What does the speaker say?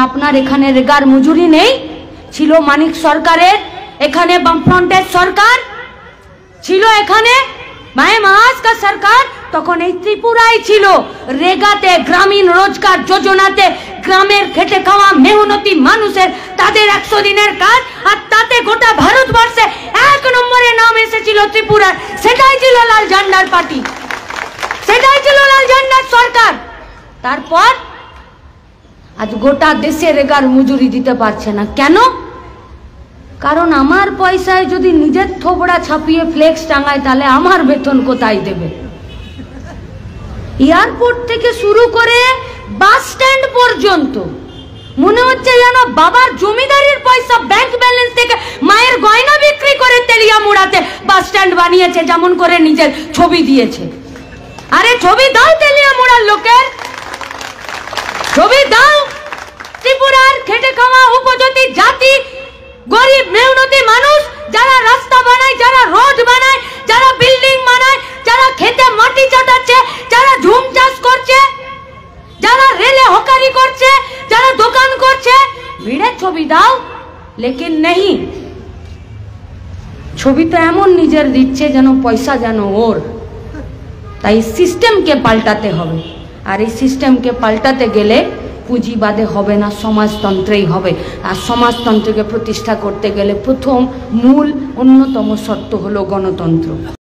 আপনার এখানে রেগার মজুরি নেই, ছিল মানিক সরকারের, এখানে বামফ্রন্টের সরকার ছিল, এখানে মায়ে মাস কা সরকার, তখন এই ত্রিপুরায় ছিল রেগাতে, গ্রামীণ রোজগার যোজনাতে গ্রামের খেটে খাওয়া মেহনতি মানুষের তাদের 100 দিনের কাজ, আর তাতে গোটা ভারতবর্ষে 1 নম্বরে নাম এসেছিল ত্রিপুরার। সেটাই ছিল লাল ঝান্ডার পার্টি, সেটাই ছিল লাল ঝান্ডার সরকার। তারপর আজ গোটা দেশে রেগার মজুরি দিতে পারছে না। কেন? কারণ আমার পয়সায় যদি নিজের থোবড়া ছাপিয়ে ফ্লেক্স টাঙায় তাহলে আমার বেতন কোথায় দেবে? এয়ারপোর্ট থেকে শুরু করে বাস স্ট্যান্ড পর্যন্ত মনে হচ্ছে যেন বাবার জমিদারির পয়সা ব্যাংক ব্যালেন্স থেকে মায়ের গয়না বিক্রি করে তেলিয়া মুড়াতে বাস স্ট্যান্ড বানিয়েছে, যেমন করে নিজের ছবি দিয়েছে। আরে ছবি দাও তেলিয়া মুড়ার লোকের, ছবি দাও। ত্রিপুরার খেটে খাওয়া উপজাতি জাতি, গরিব মেহনতি মানুষ যারা রাস্তা বানায়, যারা রোড বানায়, যারা বিল্ডিং বানায়, যারা খেতে মাটি চাটাচ্ছে, যারা ঝুম চাষ করছে, যারা রেলে হকারি করছে, যারা দোকান করছে, ভিড়ের ছবি দাও। লেকিন নেই, ছবি তো এমন নিজের দিচ্ছে যেন পয়সা যেন ওর। তাই সিস্টেমকে পাল্টাতে হবে, আর এই সিস্টেমকে পাল্টাতে গেলে পুঁজিবাদে হবে না, সমাজতন্ত্রেই হবে। আর সমাজতন্ত্রকে প্রতিষ্ঠা করতে গেলে প্রথম মূল অন্যতম শর্ত হলো গণতন্ত্র।